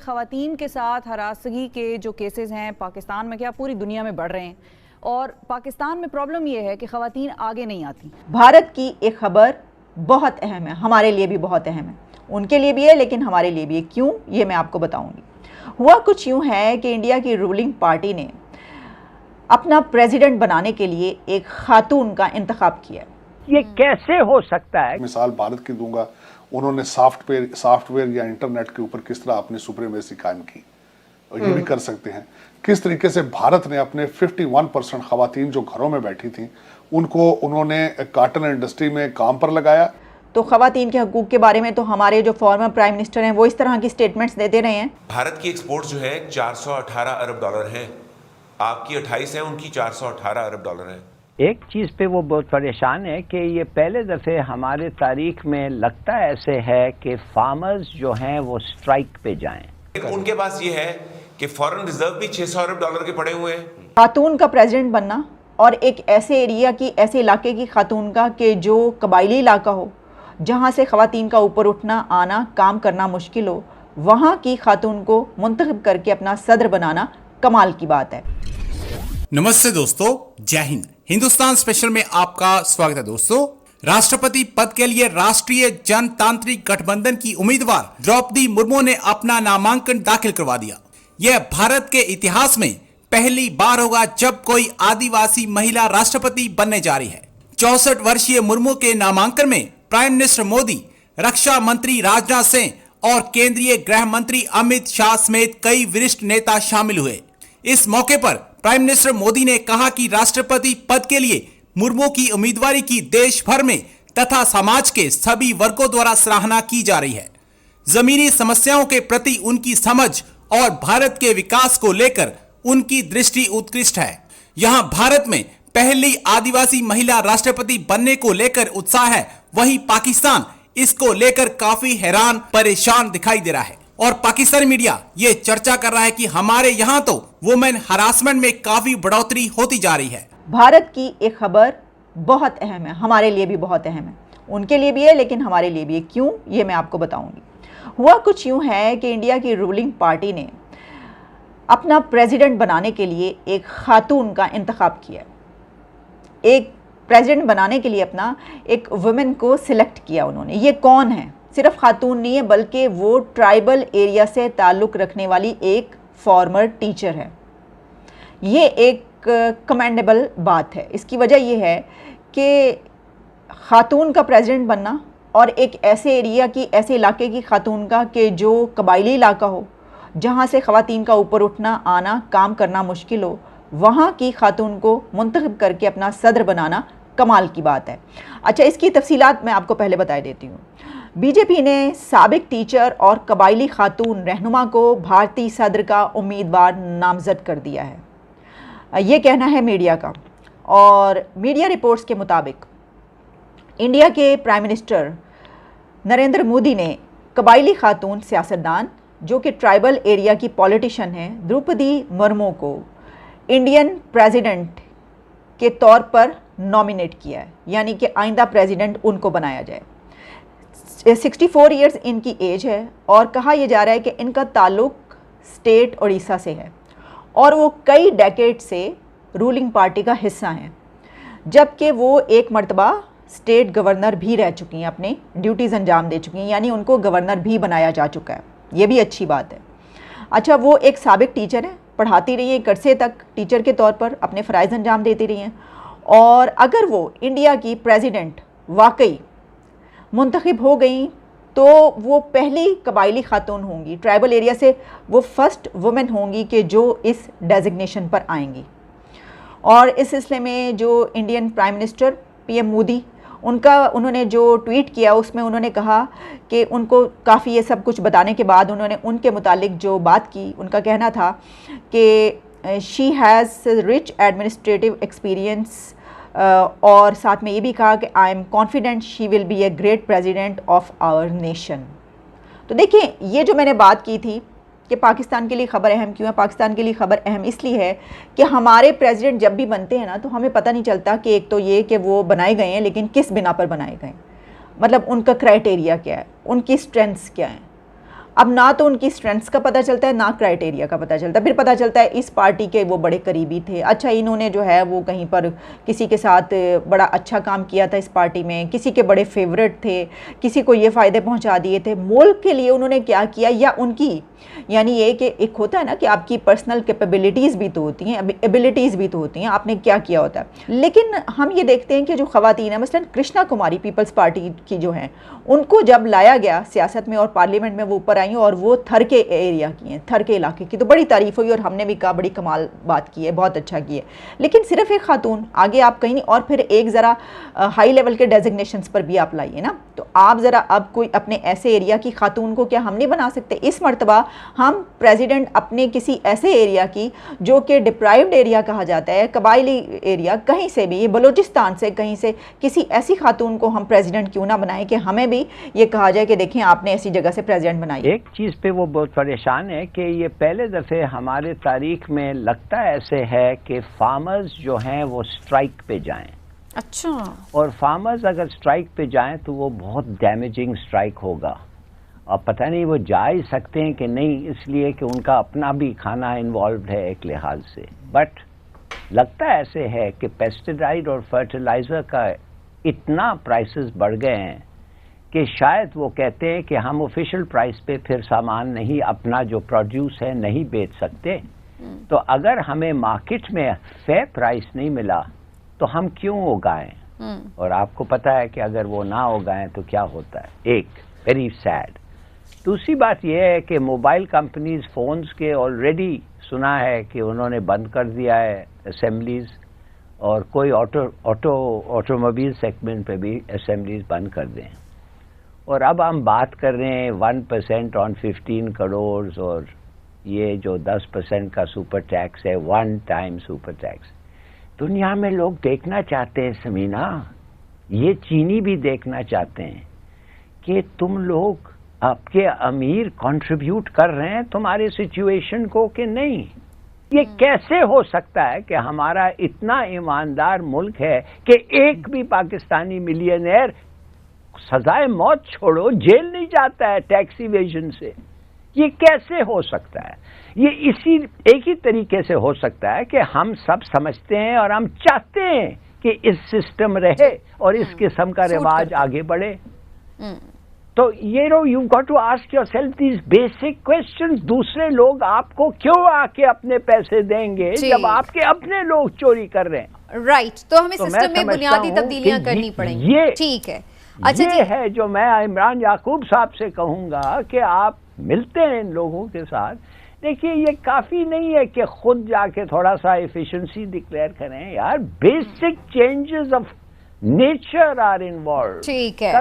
ख़वातीन के साथ हरासगी के जो केसेस हैं पाकिस्तान में, क्या पूरी दुनिया में बढ़ रहे हैं, और पाकिस्तान में प्रॉब्लम ये है कि ख़वातीन आगे नहीं आती। भारत की एक ख़बर बहुत अहम है, हमारे लिए भी बहुत अहम है, उनके लिए भी है लेकिन हमारे लिए भी है। क्यों, ये मैं आपको बताऊंगी। हुआ कुछ यूँ है कि इंडिया की रूलिंग पार्टी ने अपना प्रेसिडेंट बनाने के लिए एक खातून का इंतखाब किया। ये कैसे हो सकता है? मिसाल भारत की दूंगा, उन्होंने सॉफ्टवेयर या इंटरनेट के ऊपर किस तरह अपनी सुप्रीमेसी कायम की, और ये भी कर सकते हैं किस तरीके से भारत ने अपने 51% खवातीन जो घरों में बैठी थी उनको उन्होंने कॉटन इंडस्ट्री में काम पर लगाया। तो खवातीन के हकूक के बारे में तो हमारे जो फॉर्मर प्राइम मिनिस्टर हैं वो इस तरह की स्टेटमेंट्स देते रहे हैं। भारत की एक्सपोर्ट जो है 418 अरब डॉलर है, आपकी 28 है, उनकी 418 अरब डॉलर है। एक चीज पे वो बहुत परेशान है कि ये पहले दफे हमारे तारीख में लगता ऐसे है कि फार्मर्स जो हैं वो स्ट्राइक पे जाएं। उनके पास ये है कि फॉरेन रिजर्व भी 600 अरब डॉलर के पड़े हुए हैं। खातून का प्रेसिडेंट बनना और एक ऐसे एरिया की, ऐसे इलाके की खातून का कि जो कबायली इलाका हो, जहाँ से खवातीन का ऊपर उठना आना काम करना मुश्किल हो, वहाँ की खातून को मुंतखब करके अपना सदर बनाना कमाल की बात है। नमस्ते दोस्तों, जय हिंद। हिंदुस्तान स्पेशल में आपका स्वागत है। दोस्तों, राष्ट्रपति पद के लिए राष्ट्रीय जनतांत्रिक गठबंधन की उम्मीदवार द्रौपदी मुर्मू ने अपना नामांकन दाखिल करवा दिया। यह भारत के इतिहास में पहली बार होगा जब कोई आदिवासी महिला राष्ट्रपति बनने जा रही है। 64 वर्षीय मुर्मू के नामांकन में प्राइम मिनिस्टर मोदी, रक्षा मंत्री राजनाथ सिंह और केंद्रीय गृह मंत्री अमित शाह समेत कई वरिष्ठ नेता शामिल हुए। इस मौके पर प्राइम मिनिस्टर मोदी ने कहा कि राष्ट्रपति पद के लिए मुर्मू की उम्मीदवारी की देश भर में तथा समाज के सभी वर्गों द्वारा सराहना की जा रही है। जमीनी समस्याओं के प्रति उनकी समझ और भारत के विकास को लेकर उनकी दृष्टि उत्कृष्ट है। यहां भारत में पहली आदिवासी महिला राष्ट्रपति बनने को लेकर उत्साह है, वहीं पाकिस्तान इसको लेकर काफी हैरान परेशान दिखाई दे रहा है और पाकिस्तानी मीडिया ये चर्चा कर रहा है कि हमारे यहाँ तो वुमेन हरासमेंट में काफी बढ़ोतरी होती जा रही है। भारत की एक खबर बहुत अहम है, हमारे लिए भी बहुत अहम है, उनके लिए भी है लेकिन हमारे लिए भी है। क्यों, ये मैं आपको बताऊंगी। हुआ कुछ यूँ है कि इंडिया की रूलिंग पार्टी ने अपना प्रेसिडेंट बनाने के लिए एक खातून का इंतखाब किया। एक प्रेसिडेंट बनाने के लिए अपना एक वुमेन को सिलेक्ट किया उन्होंने। ये कौन है? सिर्फ खातून नहीं है, बल्कि वो ट्राइबल एरिया से ताल्लुक़ रखने वाली एक फॉर्मर टीचर है। ये एक कमेंडेबल बात है। इसकी वजह यह है कि खातून का प्रेसिडेंट बनना और एक ऐसे एरिया की, ऐसे इलाके की खातून का कि जो कबायली इलाका हो, जहाँ से ख़वातीन का ऊपर उठना आना काम करना मुश्किल हो, वहाँ की खातून को मुंतखब करके अपना सदर बनाना कमाल की बात है। अच्छा, इसकी तफसीलात मैं आपको पहले बता देती हूँ। बीजेपी ने साबिक टीचर और कबायली खातून रहनुमा को भारतीय सदर का उम्मीदवार नामजद कर दिया है, ये कहना है मीडिया का। और मीडिया रिपोर्ट्स के मुताबिक इंडिया के प्राइम मिनिस्टर नरेंद्र मोदी ने कबायली खातून सियासतदान जो कि ट्राइबल एरिया की पॉलिटिशियन है द्रौपदी मुर्मू को इंडियन प्रेसिडेंट के तौर पर नॉमिनेट किया है, यानी कि आइंदा प्रेसिडेंट उनको बनाया जाए। 64 इयर्स इनकी एज है और कहा यह जा रहा है कि इनका ताल्लुक स्टेट उड़ीसा से है और वो कई डेकेड से रूलिंग पार्टी का हिस्सा हैं, जबकि वो एक मर्तबा स्टेट गवर्नर भी रह चुकी हैं, अपनी ड्यूटीज़ अंजाम दे चुकी हैं, यानी उनको गवर्नर भी बनाया जा चुका है। ये भी अच्छी बात है। अच्छा, वो एक साबिक टीचर है, पढ़ाती रही है, एक अरसे तक टीचर के तौर पर अपने फ़राइज़ अंजाम देती रही हैं। और अगर वो इंडिया की प्रेसिडेंट वाकई मुंतखब हो गई तो वो पहली कबायली खातून होंगी, ट्राइबल एरिया से वो फर्स्ट वुमेन होंगी कि जो इस डेजिग्नेशन पर आएंगी। और इस सिलसिले में जो Indian prime minister PM Modi, उन्होंने जो ट्वीट किया उसमें उन्होंने कहा कि उनको काफ़ी ये सब कुछ बताने के बाद उन्होंने उनके मुतालिक जो बात की, उनका कहना था कि she has rich administrative experience और साथ में ये भी कहा कि I am confident she will be a great president of our nation. तो देखिए, ये जो मैंने बात की थी कि पाकिस्तान के लिए ख़बर अहम क्यों है, पाकिस्तान के लिए ख़बर अहम इसलिए है कि हमारे प्रेसिडेंट जब भी बनते हैं ना तो हमें पता नहीं चलता कि एक तो ये कि वो बनाए गए हैं, लेकिन किस बिना पर बनाए गए हैं, मतलब उनका क्राइटेरिया क्या है, उनकी स्ट्रेंथ्स क्या हैं। अब ना तो उनकी स्ट्रेंथ्स का पता चलता है, ना क्राइटेरिया का पता चलता है। फिर पता चलता है इस पार्टी के वो बड़े करीबी थे, अच्छा इन्होंने जो है वो कहीं पर किसी के साथ बड़ा अच्छा काम किया था इस पार्टी में, किसी के बड़े फेवरेट थे, किसी को ये फ़ायदे पहुंचा दिए थे, मुल्क के लिए उन्होंने क्या किया, या उनकी यानी ये कि एक होता है ना कि आपकी पर्सनल कैपेबिलिटीज़ भी तो होती हैं, एबिलिटीज़ भी तो होती हैं, आपने क्या किया होता है। लेकिन हम ये देखते हैं कि जो ख़वातीन है, मसलन कृष्णा कुमारी पीपल्स पार्टी की जो हैं, उनको जब लाया गया सियासत में और पार्लियामेंट में वो ऊपर आई और वो थर के एरिया की हैं, थर के इलाके की, तो बड़ी तारीफ़ हुई और हमने भी कहा बड़ी कमाल बात की है, बहुत अच्छा की है। लेकिन सिर्फ एक खातून, आगे आप कहीं नहीं, और फिर एक ज़रा हाई लेवल के डेजिग्नेशंस पर भी आप लाइए ना, तो आप ज़रा अब कोई अपने ऐसे एरिया की खातून को क्या हम नहीं बना सकते? इस मर्तबा हम प्रेसिडेंट अपने किसी ऐसे एरिया की जो कि डिप्राइव्ड एरिया कहा जाता है, कबायली एरिया, कहीं से भी, बलूचिस्तान से कहीं से किसी ऐसी खातून को हम प्रेसिडेंट क्यों ना बनाएं कि हमें भी ये कहा जाए कि देखें आपने ऐसी जगह से प्रेसिडेंट बनाई। एक चीज़ पे वो बहुत परेशान है कि ये पहले दफ़े हमारे तारीख में लगता ऐसे है कि फार्मर्स जो हैं वो स्ट्राइक पे जाएं। अच्छा। और फार्मर्स अगर स्ट्राइक पे जाएं तो वो बहुत डैमेजिंग स्ट्राइक होगा, और पता नहीं वो जा ही सकते हैं कि नहीं, इसलिए कि उनका अपना भी खाना इन्वॉल्व है एक लिहाज से। बट लगता ऐसे है कि पेस्टिसाइड और फर्टिलाइज़र का इतना प्राइसेस बढ़ गए हैं कि शायद वो कहते हैं कि हम ऑफिशियल प्राइस पे फिर सामान नहीं, अपना जो प्रोड्यूस है नहीं बेच सकते, तो अगर हमें मार्केट में फेयर प्राइस नहीं मिला तो हम क्यों उगाएं? और आपको पता है कि अगर वो ना उगाएं तो क्या होता है, एक वेरी सैड। दूसरी बात यह है कि मोबाइल कंपनीज फ़ोन्स के ऑलरेडी सुना है कि उन्होंने बंद कर दिया है असेंबलीज, और कोई ऑटोमोबाइल सेगमेंट पे भी असेंबलीज बंद कर दें। और अब हम बात कर रहे हैं 1% ऑन 15 करोड़, और ये जो 10% का सुपर टैक्स है, वन टाइम सुपर टैक्स। दुनिया में लोग देखना चाहते हैं समीना, ये चीनी भी देखना चाहते हैं कि तुम लोग, आपके अमीर कंट्रीब्यूट कर रहे हैं तुम्हारे सिचुएशन को कि नहीं। ये कैसे हो सकता है कि हमारा इतना ईमानदार मुल्क है कि एक भी पाकिस्तानी मिलियनेयर सजाए मौत छोड़ो जेल नहीं जाता है टैक्स इवेजन से? ये कैसे हो सकता है? ये इसी एक ही तरीके से हो सकता है कि हम सब समझते हैं और हम चाहते हैं कि इस सिस्टम रहे और इस किस्म का रिवाज आगे बढ़े। तो ये you got to ask yourself these basic questions. दूसरे लोग आपको क्यों आके अपने पैसे देंगे जब आपके अपने लोग चोरी कर रहे हैं? राइट, तो हमें सिस्टम में बुनियादी तब्दीलियां करनी पड़ेंगी। ठीक है, अच्छा ये है जो मैं इमरान याकूब साहब से कहूंगा कि आप मिलते हैं इन लोगों के साथ। देखिए, ये काफी नहीं है कि खुद जाके थोड़ा सा एफिशिएंसी डिक्लेयर करें यार, basic changes of nature are involve. ठीक है।